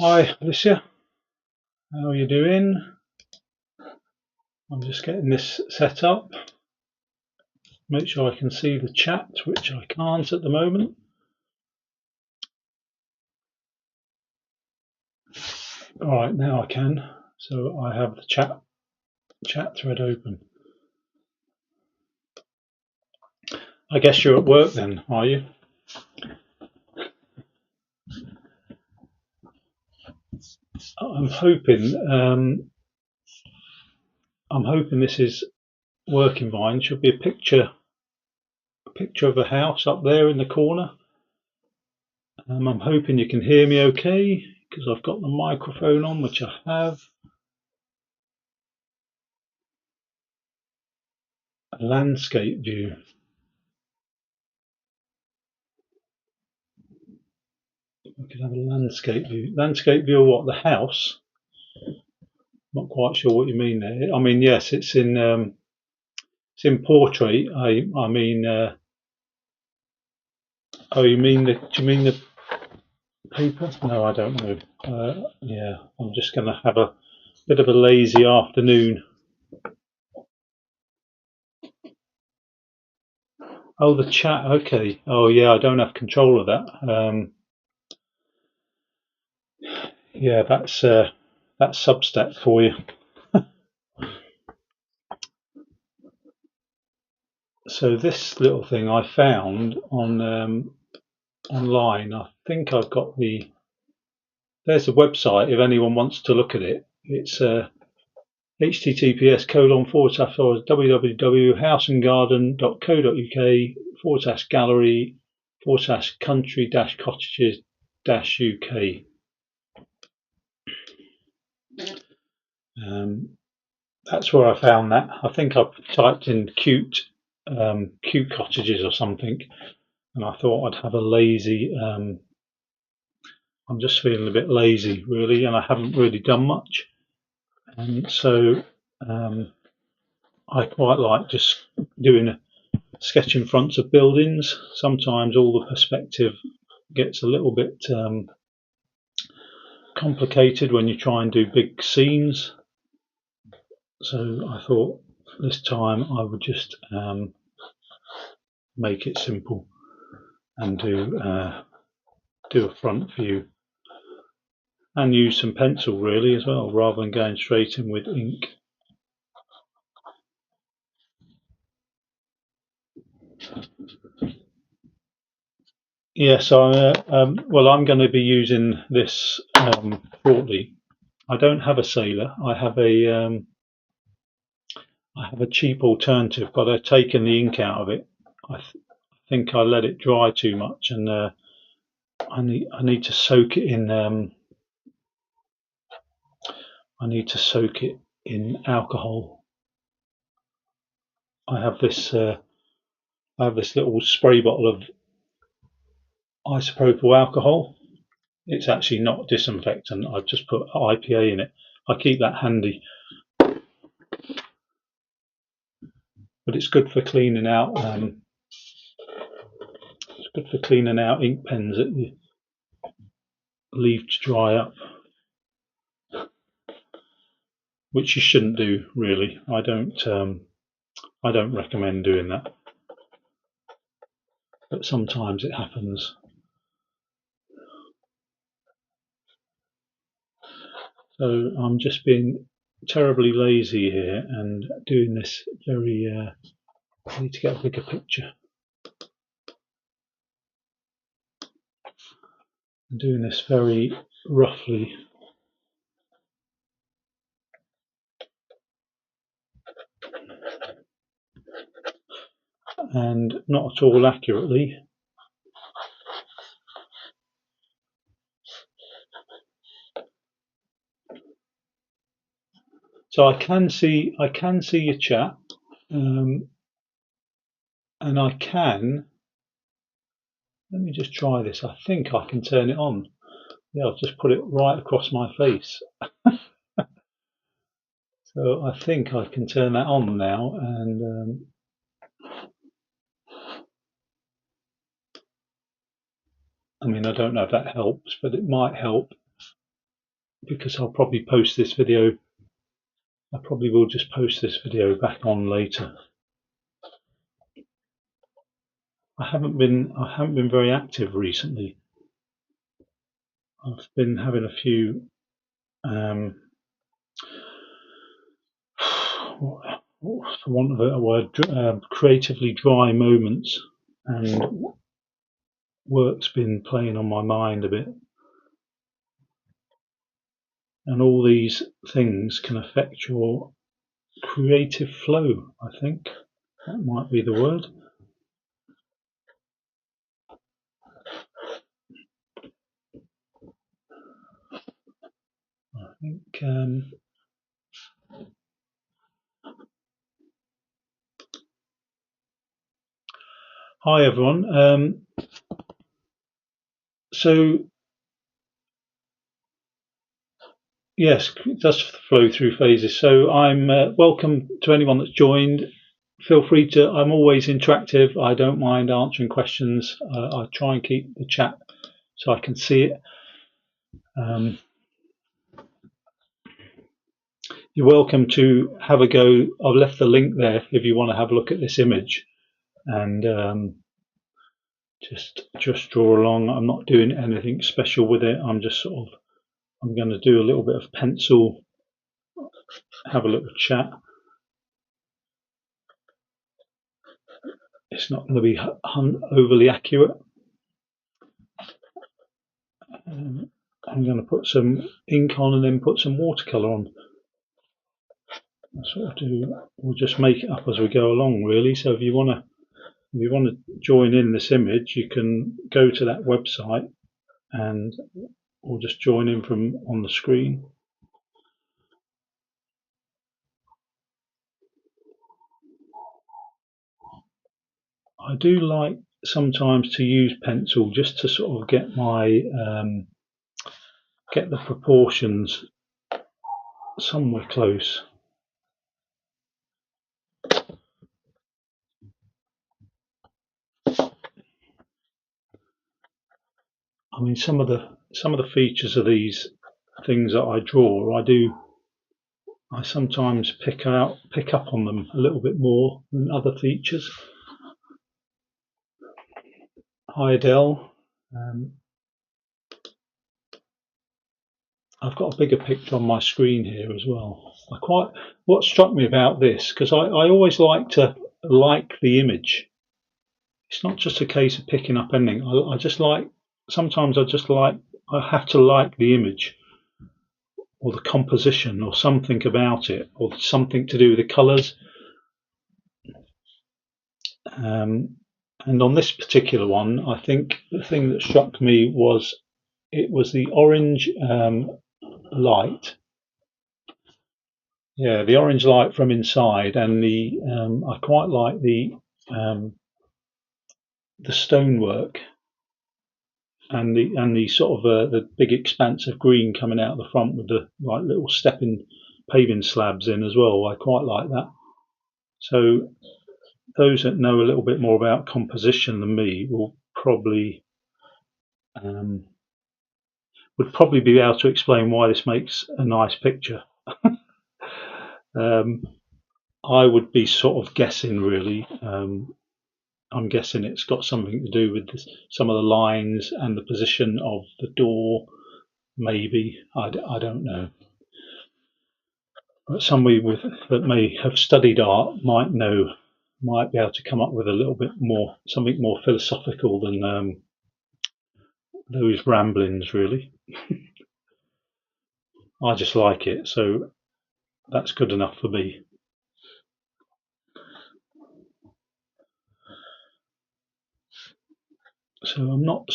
Hi Alicia, how are you doing? I'm just getting this set up. Make sure I can see the chat, which I can't at the moment. Alright, now I can. So I have the chat thread open. I guess you're at work then, are you? I'm hoping this is working fine. Should be a picture of a house up there in the corner. I'm hoping you can hear me okay because I've got the microphone on, which I have. A landscape view. We could have a landscape view. Landscape view of what? The house? Not quite sure what you mean there. I mean, yes, it's in portrait. I mean, oh, you mean the? Do you mean the paper? No, I don't know. Yeah, I'm just going to have a bit of a lazy afternoon. Oh, the chat. Okay. Oh, yeah. I don't have control of that. Yeah, that's Substack for you. So this little thing I found on online. I think I've got there's the website if anyone wants to look at it. It's https://www.houseandgarden.co.uk/country-cottages-uk. That's where I found that. I think I typed in cute cottages or something, and I thought I'd have a lazy. I'm just feeling a bit lazy, really, and I haven't really done much, and so I quite like just doing a sketching fronts of buildings. Sometimes all the perspective gets a little bit complicated when you try and do big scenes. So I thought this time I would just make it simple and do a front view and use some pencil really as well, rather than going straight in with ink. Yes, well, I'm going to be using this shortly. I don't have a sailor. I have a cheap alternative, but I've taken the ink out of it. I think I let it dry too much, and I need to soak it in. I need to soak it in alcohol. I have this little spray bottle of isopropyl alcohol. It's actually not disinfectant. I've just put IPA in it. I keep that handy, but it's good for cleaning out. It's good for cleaning out ink pens that you leave to dry up, which you shouldn't do really. I don't recommend doing that, but sometimes it happens. So I'm just being terribly lazy here and doing this very. I need to get a bigger picture. I'm doing this very roughly. And not at all accurately. So I can see your chat, and I can. Let me just try this. I think I can turn it on. Yeah, I'll just put it right across my face. So I think I can turn that on now, and I mean, I don't know if that helps, but it might help. because I'll probably post this video. I probably will just post this video back on later. I haven't been very active recently. I've been having a few for want of a word, creatively dry moments, and work's been playing on my mind a bit. And all these things can affect your creative flow, I think. That might be the word. I think. Hi everyone. So yes, it does flow through phases. So I'm welcome to anyone that's joined. Feel free to. I'm always interactive. I don't mind answering questions. I try and keep the chat so I can see it. You're welcome to have a go. I've left the link there if you want to have a look at this image and just draw along. I'm not doing anything special with it. I'm just I'm going to do a little bit of pencil, have a little chat. It's not going to be overly accurate. I'm going to put some ink on and then put some watercolour on. That's what I'll do. We'll just make it up as we go along, really. So if you want to join in this image, you can go to that website and or just join in from on the screen. I do like sometimes to use pencil just to sort of get my get the proportions somewhere close. I mean, some of the features of these things that I draw, I sometimes pick up on them a little bit more than other features. Hi Adele. I've got a bigger picture on my screen here as well. What struck me about this, because I always like to like the image. It's not just a case of picking up anything. I just like, sometimes I have to like the image or the composition or something about it or something to do with the colours. And on this particular one, I think the thing that struck me was it was the orange light. Yeah, the orange light from inside, and I quite like the stonework and the sort of the big expanse of green coming out the front with the like little stepping paving slabs in as well. I quite like that. So those that know a little bit more about composition than me will probably would probably be able to explain why this makes a nice picture. I would be sort of guessing really. I'm guessing it's got something to do with some of the lines and the position of the door, maybe. I don't know. But somebody that may have studied art might be able to come up with a little bit more, something more philosophical than those ramblings, really. I just like it, so that's good enough for me. So I'm not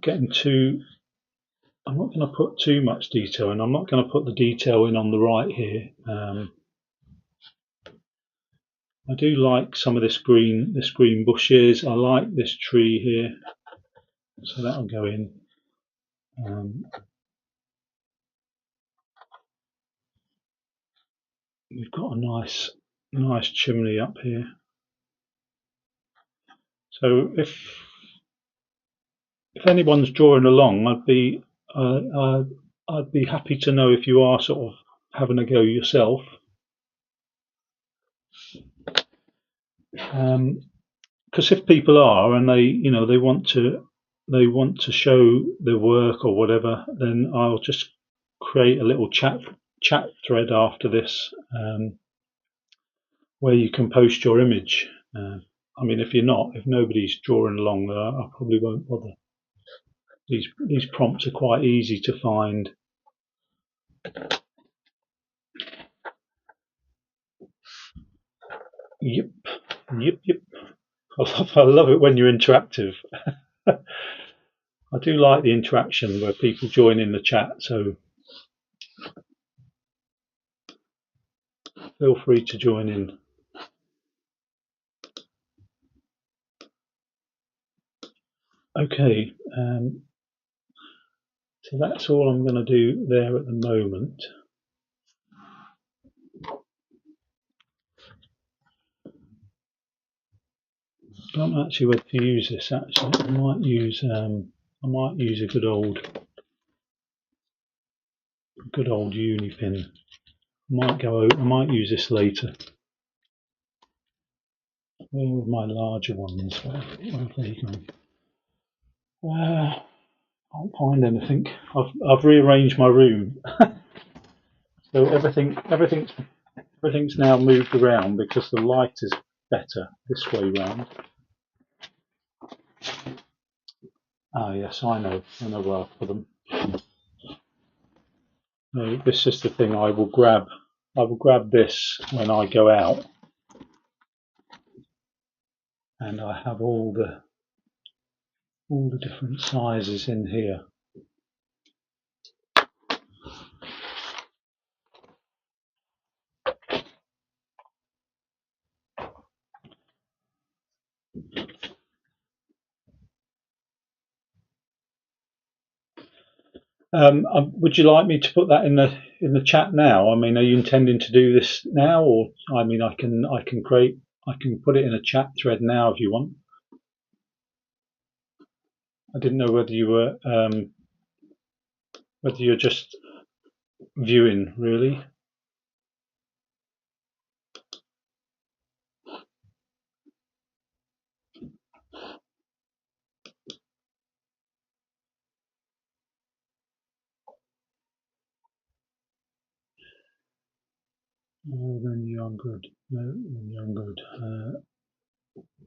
going to put too much detail in. I'm not going to put the detail in on the right here. I do like some of this green bushes. I like this tree here, so that'll go in. We've got a nice chimney up here. So if anyone's drawing along, I'd be happy to know if you are sort of having a go yourself. Because if people are and they want to show their work or whatever, then I'll just create a little chat thread after this, where you can post your image. I mean, if nobody's drawing along, I probably won't bother. These prompts are quite easy to find. Yep, yep. I love it when you're interactive. I do like the interaction where people join in the chat, so feel free to join in. Okay, so that's all I'm going to do there at the moment. I don't know actually whether to use this. Actually, I might use a good old uni pin. I might use this later. Where were my larger ones? Where have they gone? I can't find anything. I've rearranged my room, so everything's now moved around because the light is better this way round. Ah, yes, I know where I've put them. No, this is the thing. I will grab this when I go out, and I have all the different sizes in here. Would you like me to put that in the chat now? I mean, are you intending to do this now, or I mean, I can put it in a chat thread now if you want. I didn't know whether you're just viewing really. Then you're good. No, then you're good.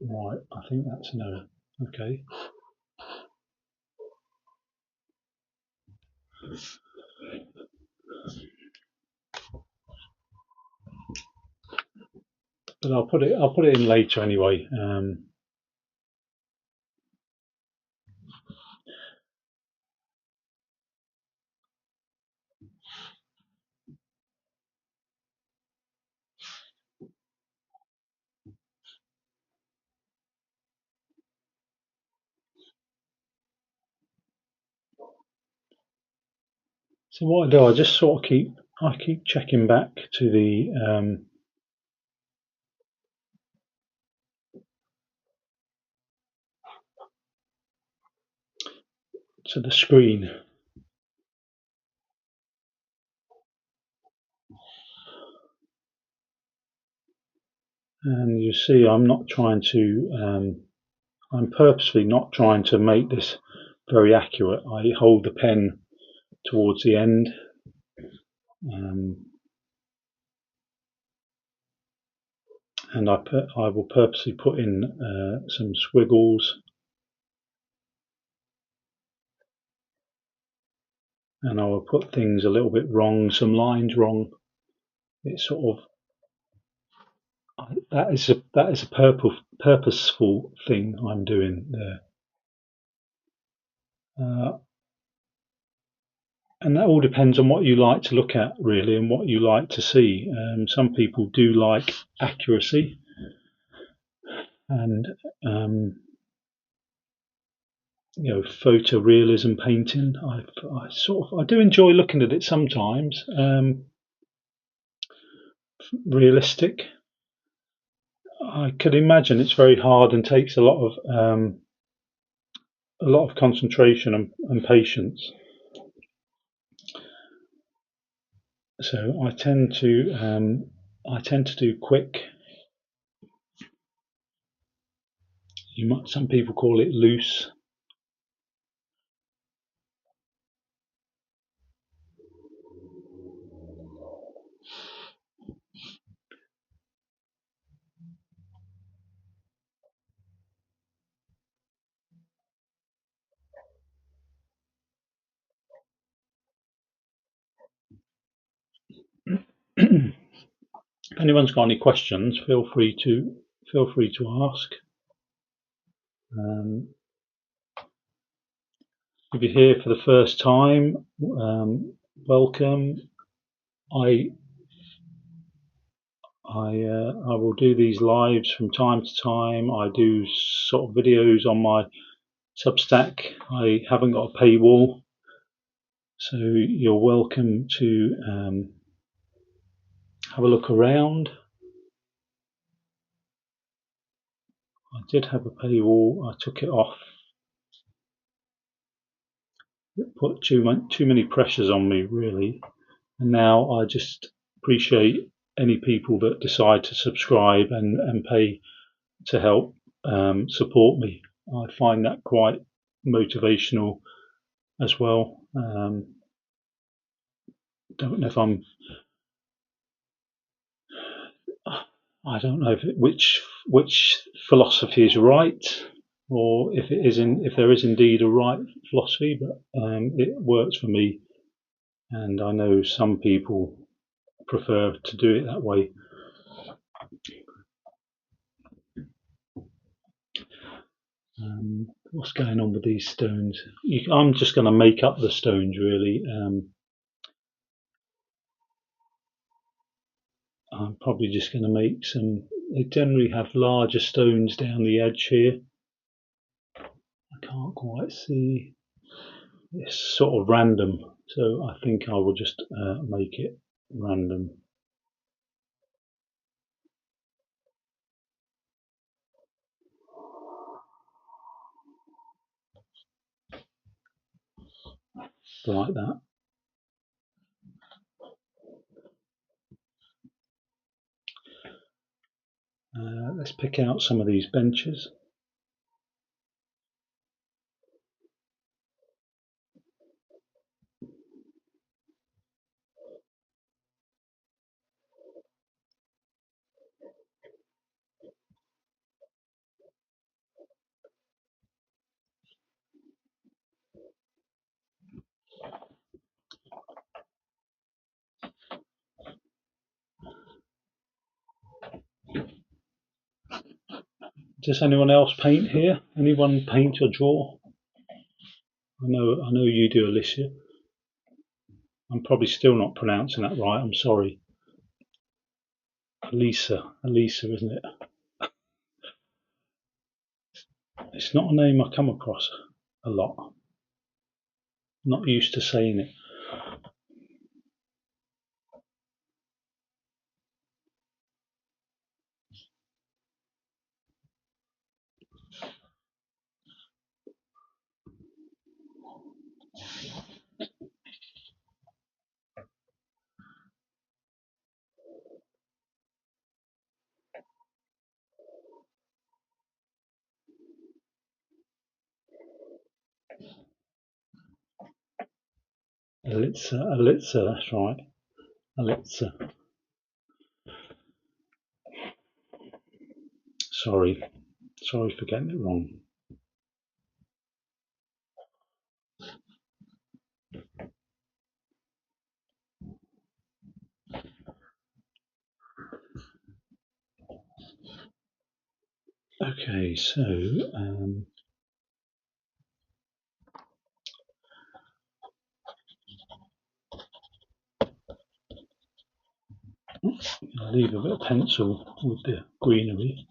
Right, I think that's no. Okay. But I'll put it in later anyway. So what I do, I just sort of keep checking back to the screen. And you see, I'm purposely not trying to make this very accurate. I hold the pen towards the end. And I will purposely put in some squiggles, and I will put things a little bit wrong, some lines wrong. It's sort of that is a purposeful thing I'm doing there. And that all depends on what you like to look at, really, and what you like to see. Some people do like accuracy, and photorealism painting. I do enjoy looking at it sometimes. Realistic. I could imagine it's very hard and takes a lot of concentration and patience. So I tend to do quick. Some people call it loose. If anyone's got any questions, feel free to ask. If you're here for the first time, welcome. I will do these lives from time to time. I do sort of videos on my Substack. I haven't got a paywall, so you're welcome to have a look around. I did have a paywall. I took it off. It put too many pressures on me, really. And now I just appreciate any people that decide to subscribe and pay to help support me. I find that quite motivational as well. Don't know if I don't know which philosophy is right, or if there is indeed a right philosophy, but it works for me, and I know some people prefer to do it that way. What's going on with these stones? I'm just going to make up the stones, really. I'm probably just going to make some. They generally have larger stones down the edge here. I can't quite see. It's sort of random, so I think I will just make it random. Like that. Let's pick out some of these benches. Does anyone else paint here? Anyone paint or draw? I know you do, Alicia. I'm probably still not pronouncing that right. I'm sorry. Elisa, isn't it? It's not a name I come across a lot. Not used to saying it. Elitza, that's right. Elitza. Sorry for getting it wrong. Okay, so I'll leave a bit of pencil with the greenery.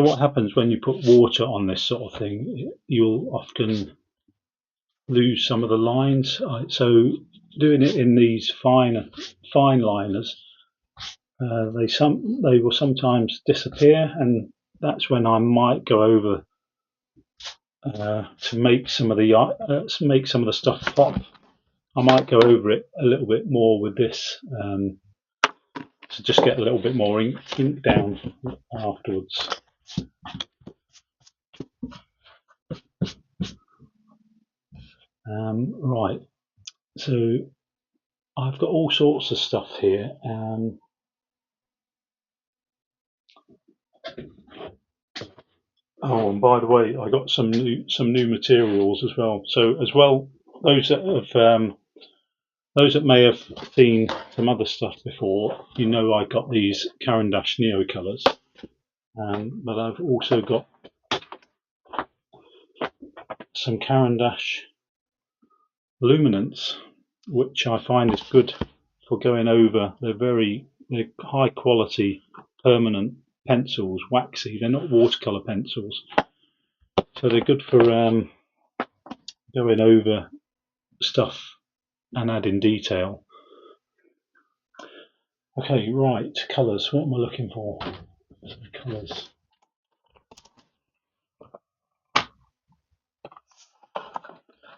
So what happens when you put water on this sort of thing? You'll often lose some of the lines. So doing it in these fine liners, they will sometimes disappear, and that's when I might go over to make some of the stuff pop. I might go over it a little bit more with this to just get a little bit more ink down afterwards. Right, so I've got all sorts of stuff here. Oh, and by the way, I got some new materials as well. So as well, those that may have seen some other stuff before, you know, I got these Caran d'Ache Neo colours, but I've also got some Caran d'Ache luminance, which I find is good for going over. They're high quality permanent pencils, waxy. They're not watercolor pencils, so they're good for going over stuff and adding detail. Okay, right, colours. What am I looking for? Colours.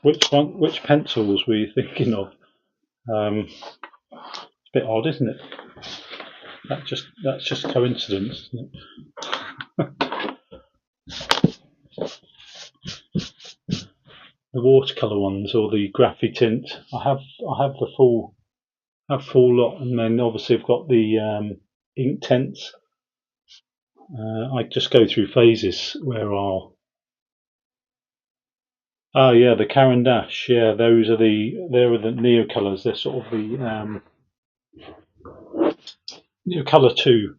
Which pencils were you thinking of? It's a bit odd, isn't it? That's just coincidence, isn't it? The watercolor ones or the Graphitint. I have the full lot, and then obviously I've got the Inktense. I just go through phases where I'll. Oh yeah, the Caran d'Ache. Yeah, they're the Neo colors. They're sort of the Neo color 2,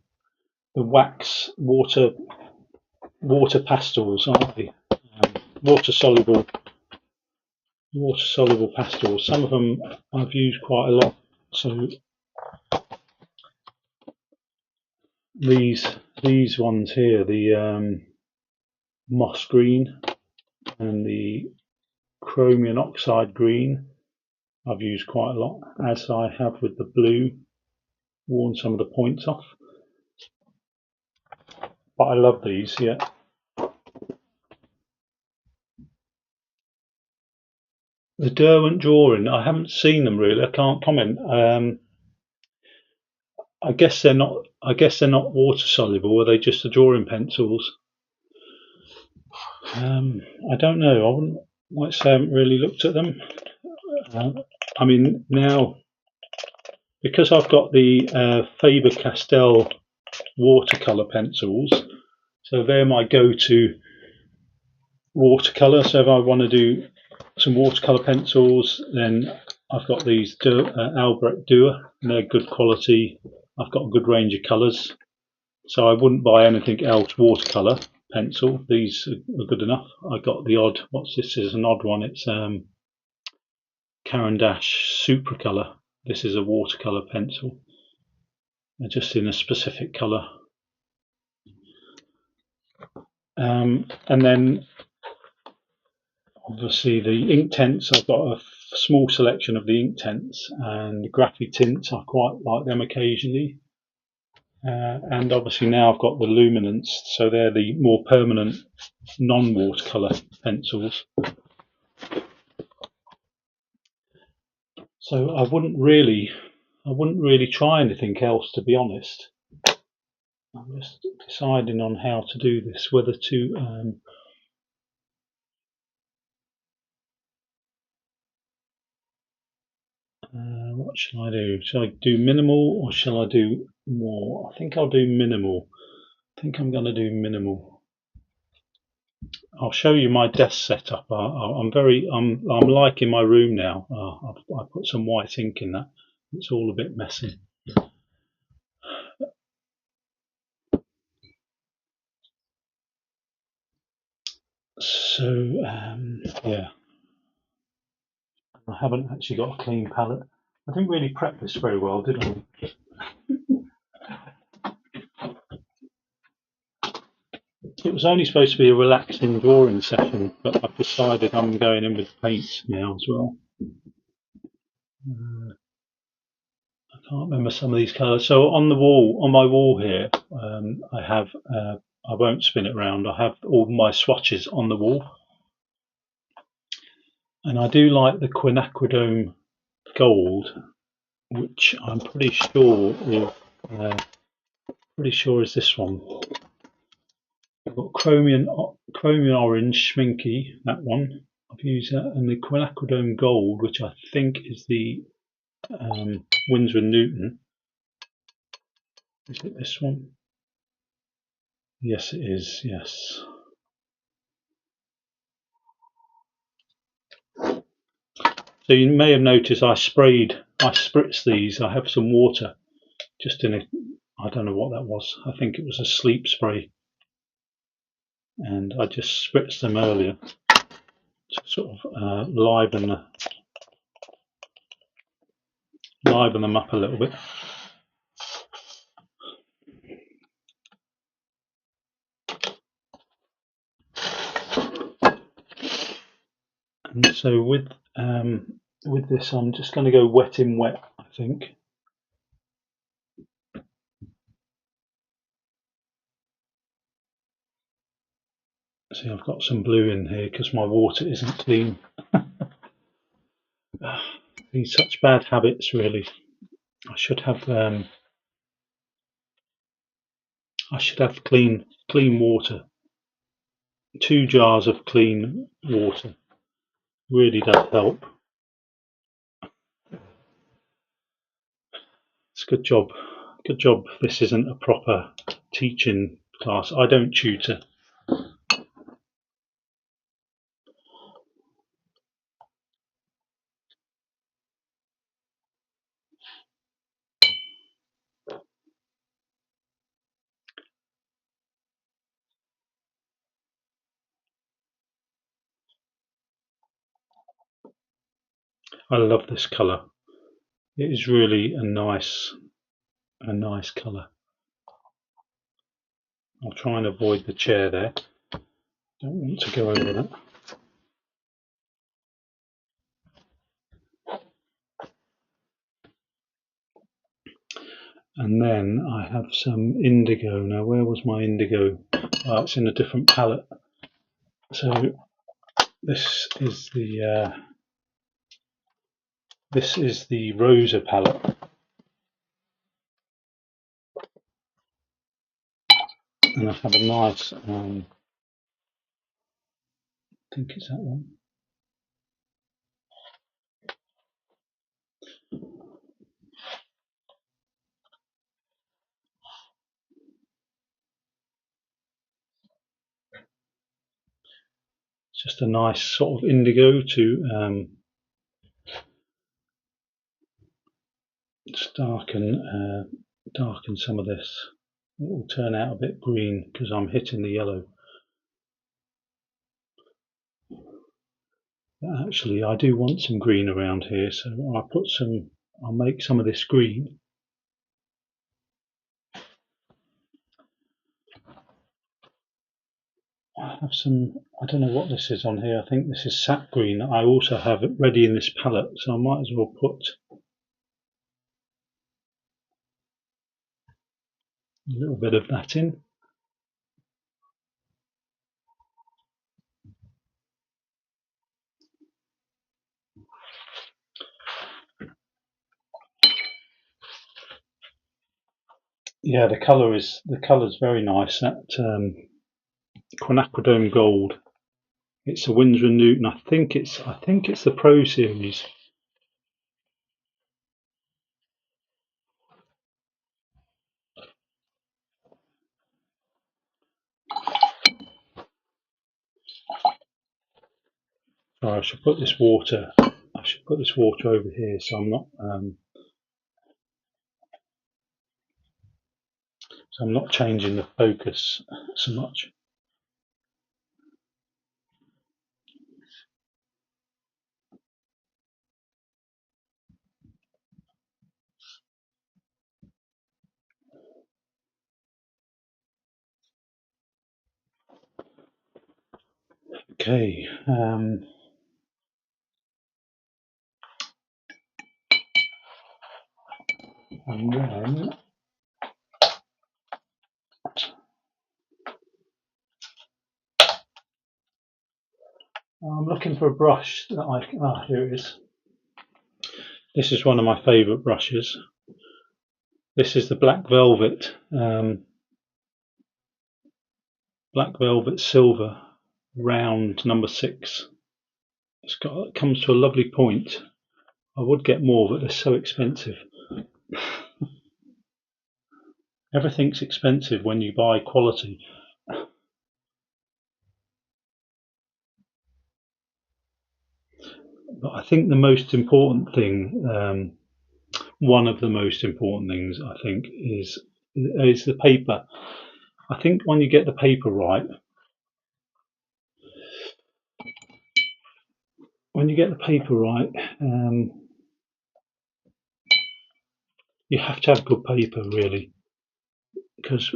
the wax water pastels, aren't they? Water soluble pastels. Some of them I've used quite a lot. So these ones here, the moss green and the chromium oxide green, I've used quite a lot, as I have with the blue, worn some of the points off. But I love these, yeah. The Derwent drawing, I haven't seen them really. I can't comment. I guess they're not. I guess they're not water soluble. Are they just the drawing pencils? I don't know. I wouldn't like say I haven't really looked at them. I mean now, because I've got the Faber-Castell watercolor pencils, so they're my go-to watercolor. So if I want to do some watercolor pencils, then I've got these Albrecht Dürer, and they're good quality. I've got a good range of colours, so I wouldn't buy anything else watercolor pencil. These are good enough. I got the odd. What's this? Is an odd one. It's Caran d'Ache Supracolor. This is a watercolor pencil. They're just in a specific colour. And then obviously the Inktense, I've got a small selection of the Inktense, and Graphitint, I quite like them occasionally. And obviously now I've got the Luminance, so they're the more permanent non-watercolour pencils. So I wouldn't really try anything else, to be honest. I'm just deciding on how to do this, whether to what shall I do? Shall I do minimal or shall I do more? I think I'll do minimal. I think I'm going to do minimal. I'll show you my desk setup. I'm liking my room now. I put some white ink in that. It's all a bit messy. So yeah, I haven't actually got a clean palette. I didn't really prep this very well, did I? It was only supposed to be a relaxing drawing session, but I've decided I'm going in with paints now as well. I can't remember some of these colours. So on the wall, on my wall here, I have, I won't spin it around, I have all my swatches on the wall. And I do like the quinacridone gold, which I'm pretty sure is this one. I've got chromium orange sminky, that one. I've used that, and the quinacridone gold, which I think is the Winsor & Newton. Is it this one? Yes, it is. Yes. So you may have noticed I spritzed these. I have some water just in it. I don't know what that was. I think it was a sleep spray, and I just spritzed them earlier to sort of liven them up a little bit. And so with this, I'm just going to go wet in wet, I think. See, I've got some blue in here because my water isn't clean. These such bad habits, really. I should have clean water. 2 jars of clean water really does help. It's a good job. Good job. This isn't a proper teaching class. I don't tutor. I love this colour. It is really a nice colour. I'll try and avoid the chair there. Don't want to go over that. And then I have some indigo. Now, where was my indigo? Oh, it's in a different palette. So this is the Rosa palette, and I have a nice. I think it's that one. It's just a nice sort of indigo to just darken some of this. It will turn out a bit green because I'm hitting the yellow. But actually, I do want some green around here, so I'll make some of this green. I have some, I don't know what this is on here. I think this is sap green. I also have it ready in this palette, so I might as well put a little bit of that in. Yeah, the colour's very nice. That quinacridone gold. It's a Winsor & Newton. I think it's the Pro series. Sorry, I should put this water over here, so I'm not changing the focus so much. Okay, and then I'm looking for a brush that here it is. This is one of my favourite brushes. This is the Black Velvet Silver round number 6. It comes to a lovely point. I would get more, but they're so expensive. Everything's expensive when you buy quality. But I think the most important thing, one of the most important things, I think, is the paper. I think when you get the paper right, you have to have good paper, really, because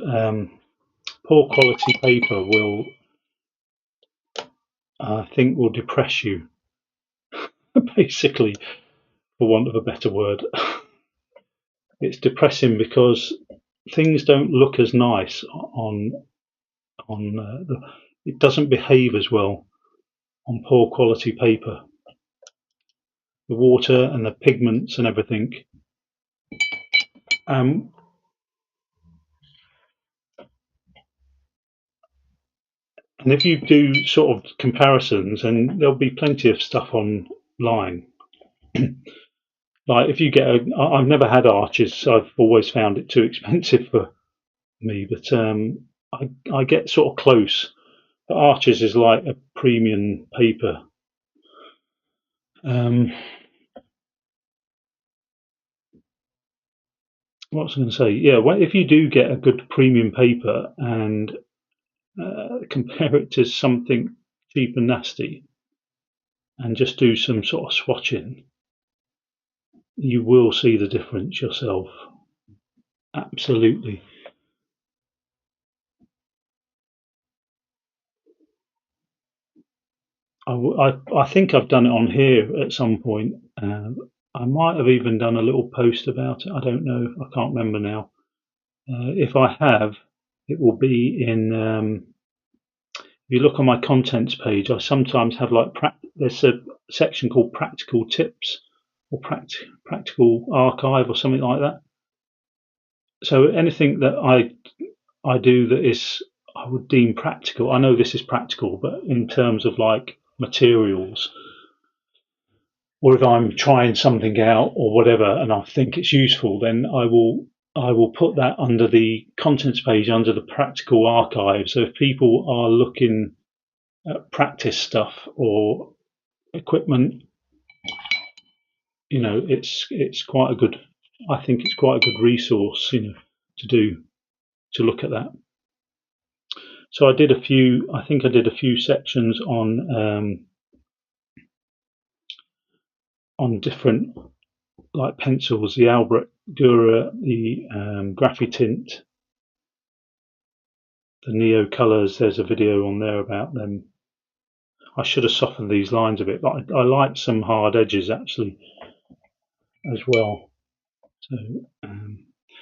poor quality paper will, I think, will depress you, basically, for want of a better word. It's depressing because things don't look as nice it doesn't behave as well on poor quality paper. The water and the pigments and everything. Um, and if you do sort of comparisons, and there'll be plenty of stuff online. Like if you get I've never had Arches, so I've always found it too expensive for me. But I get sort of close. But Arches is like a premium paper. What was I going to say? Yeah, well, if you do get a good premium paper and compare it to something cheap and nasty, and just do some sort of swatching, you will see the difference yourself. Absolutely. I think I've done it on here at some point. I might have even done a little post about it. I don't know. I can't remember now. If I have, it will be in. If you look on my contents page, I sometimes have there's a section called practical tips or practical archive or something like that. So anything that I do that is I would deem practical. I know this is practical, but in terms of like materials, or if I'm trying something out or whatever, and I think it's useful, then I will put that under the contents page under the practical archive. So if people are looking at practice stuff or equipment, it's quite a good. I think it's quite a good resource, to look at that. So I did a few. I think I did a few sections on different like pencils, the Albrecht Dürer, the Graphitint, the Neo Colors. There's a video on there about them. I should have softened these lines a bit, but I like some hard edges actually as well.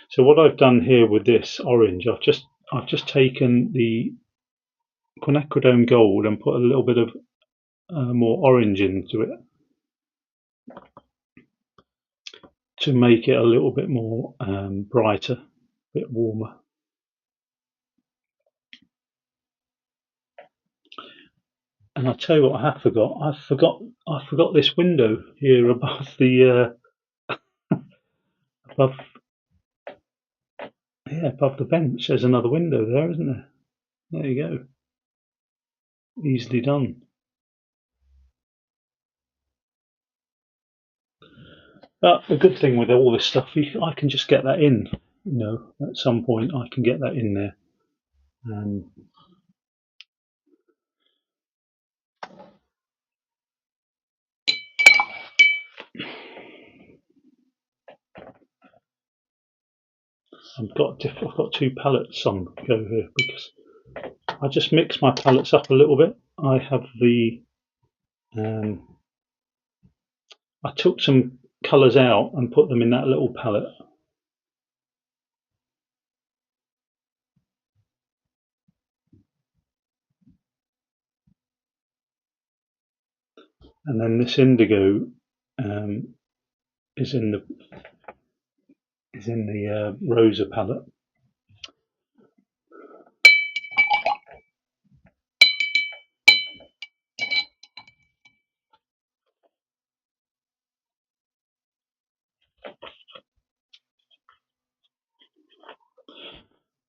So what I've done here with this orange, I've just taken the quinacridone gold and put a little bit of more orange into it to make it a little bit more brighter, a bit warmer. And I tell you what, I forgot. I forgot this window here above the above above the bench. There's another window there, isn't there? There you go. Easily done. But the good thing with all this stuff, I can just get that in. At some point I can get that in there. I've got two palettes on go here because I just mix my palettes up a little bit. I have the I took some colours out and put them in that little palette. And then this indigo is in the Rosa palette.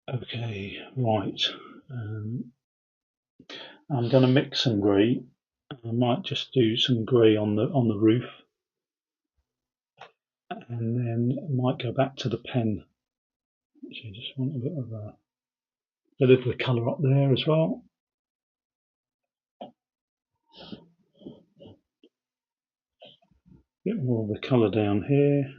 Okay, right. I'm going to mix some grey. I might just do some grey on the roof, and then I might go back to the pen. So you just want a bit of the colour up there as well. Bit more of the colour down here.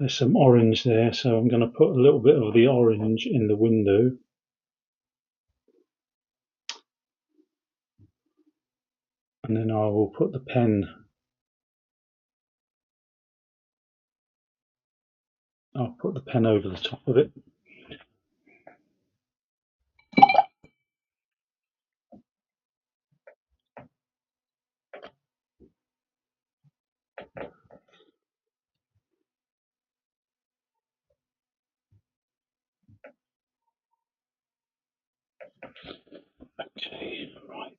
There's some orange there, so I'm going to put a little bit of the orange in the window. And then I will put the pen. I'll put the pen over the top of it. Okay, right.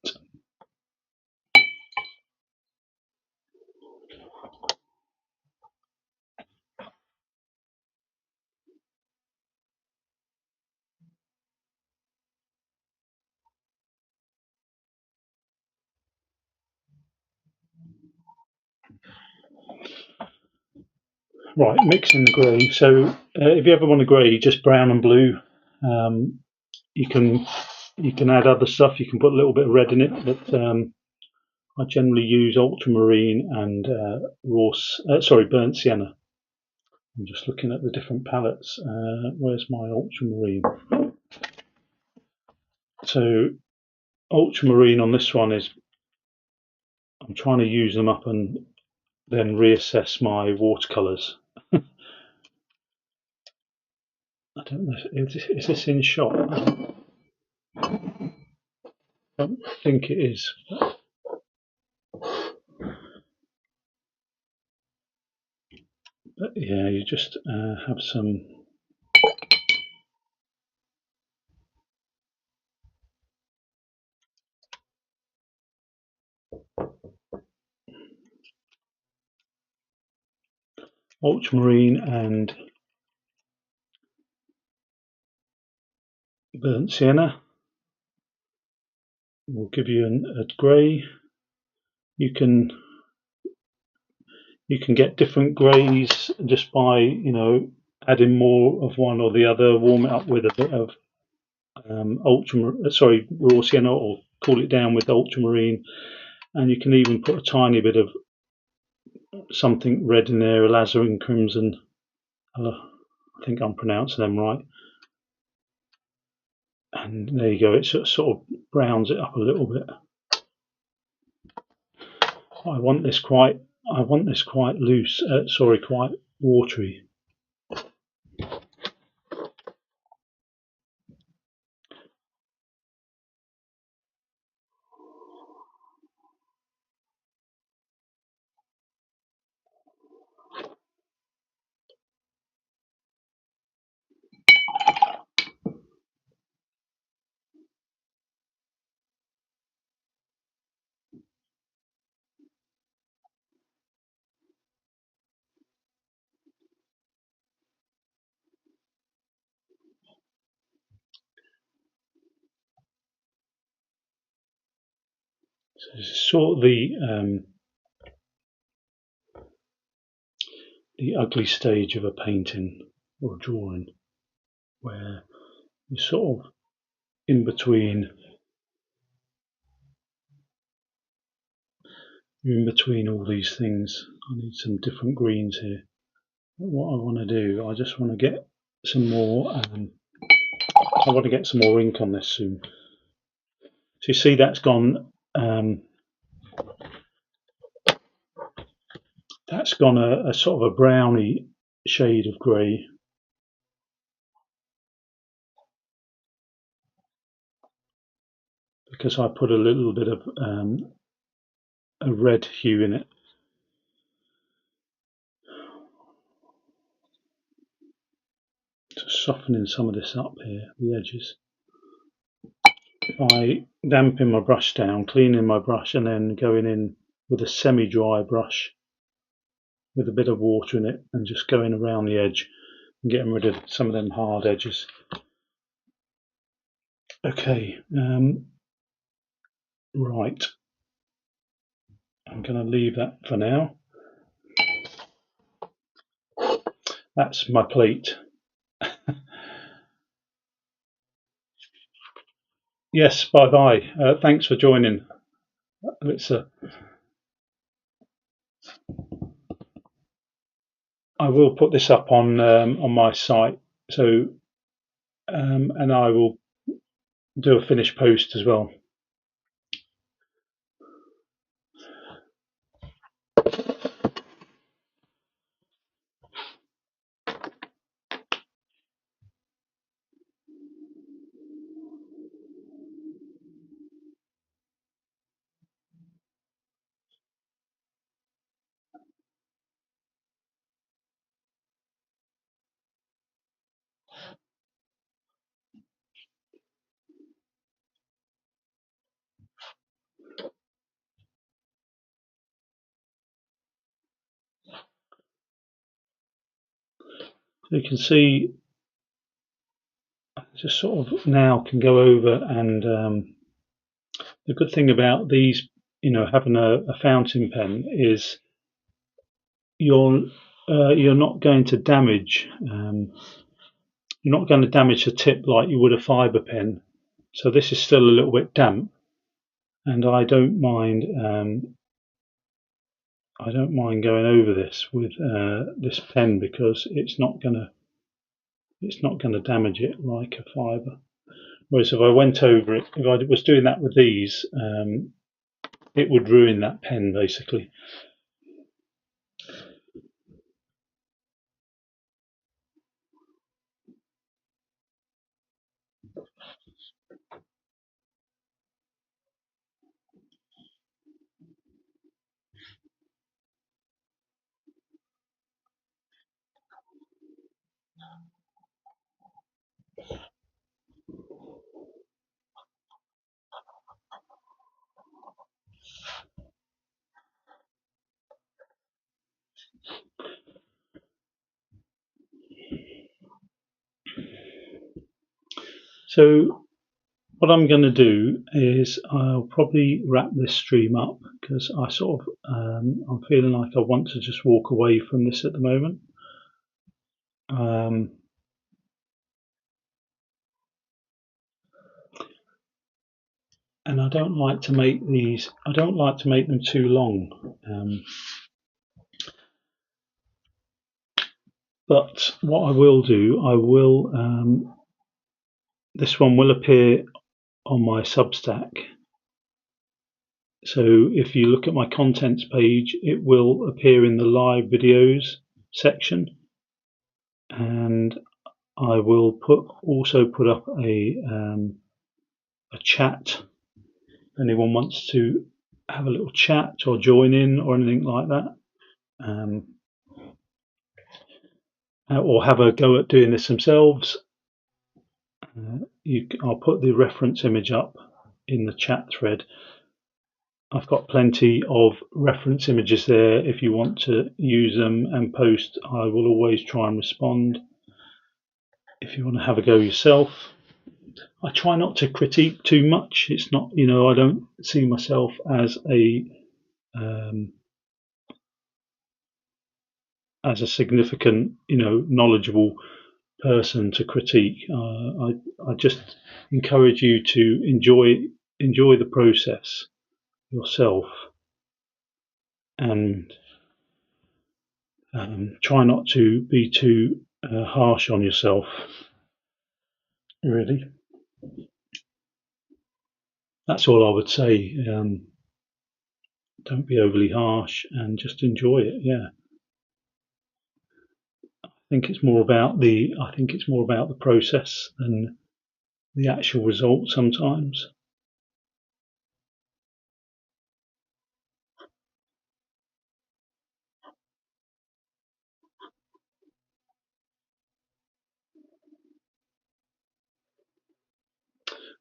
Right, mixing the grey. So if you ever want a grey, just brown and blue. You can add other stuff. You can put a little bit of red in it, but I generally use ultramarine and burnt sienna. I'm just looking at the different palettes. Where's my ultramarine? So ultramarine on this one is, I'm trying to use them up and then reassess my watercolours. I don't know, is this in shot? I don't think it is. But yeah, you just have some ultramarine and burnt sienna will give you a grey. You can get different greys just by adding more of one or the other. Warm it up with a bit of raw sienna, or cool it down with ultramarine, and you can even put a tiny bit of something red in there, alizarin crimson. I think I'm pronouncing them right. And there you go. It sort of browns it up a little bit. I want this quite loose. Quite watery. So this is sort of the ugly stage of a painting or a drawing, where you're sort of in between all these things. I need some different greens here. what I want to do, I just want to get some more. I want to get some more ink on this soon. So you see that's gone. That's gone a sort of a browny shade of grey. Because I put a little bit of a red hue in it. Just softening some of this up here, the edges. By damping my brush down, cleaning my brush, and then going in with a semi-dry brush with a bit of water in it and just going around the edge and getting rid of some of them hard edges. Okay, right. I'm going to leave that for now. That's my plate. Yes, bye-bye. Thanks for joining. It's I will put this up on my site, so and I will do a finished post as well. So you can see, just sort of now can go over, and the good thing about these, having a fountain pen is you're not going to damage the tip like you would a fibre pen. So this is still a little bit damp, and I don't mind going over this with this pen because it's not gonna damage it like a fibre. Whereas if I went over it, if I was doing that with these, it would ruin that pen basically. So what I'm going to do is I'll probably wrap this stream up because I sort of I'm feeling like I want to just walk away from this at the moment. And I don't like to make these. I don't like to make them too long. But what I will do, this one will appear on my Substack. So if you look at my contents page, it will appear in the live videos section, and I will also put up a chat. If anyone wants to have a little chat or join in or anything like that, or have a go at doing this themselves, I'll put the reference image up in the chat thread. I've got plenty of reference images there. If you want to use them and post, I will always try and respond. If you want to have a go yourself, I try not to critique too much. It's not, I don't see myself as a significant, knowledgeable person to critique. I just encourage you to enjoy the process yourself, and Try not to be too harsh on yourself, really. That's all I would say. Don't be overly harsh and just enjoy it. Yeah. I think it's more about the process than the actual result sometimes.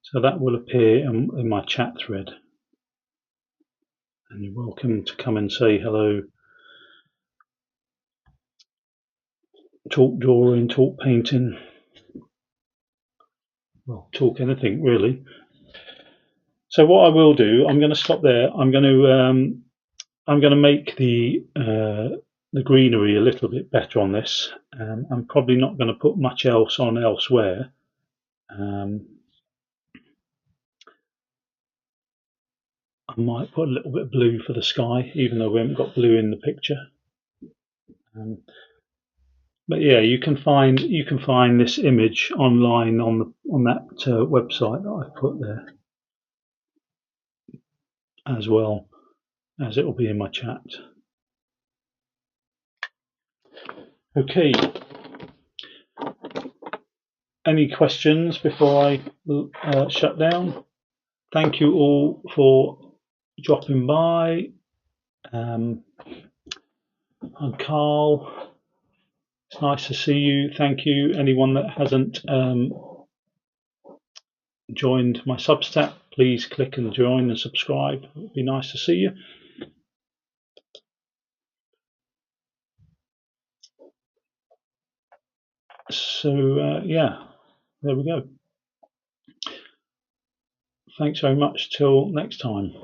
So that will appear in my chat thread, and you're welcome to come and say hello, talk drawing, talk painting, well, talk anything really. So what I will do, I'm going to stop there. I'm going to make the greenery a little bit better on this. I'm probably not going to put much else on elsewhere. I might put a little bit of blue for the sky, even though we haven't got blue in the picture. But yeah, you can find this image online on that website that I've put there, as well as it will be in my chat. Okay. Any questions before I shut down? Thank you all for dropping by. I'm Carl. It's nice to see you. Thank you. Anyone that hasn't joined my Substack, please click and join and subscribe. It would be nice to see you. So yeah, there we go. Thanks very much. Till next time.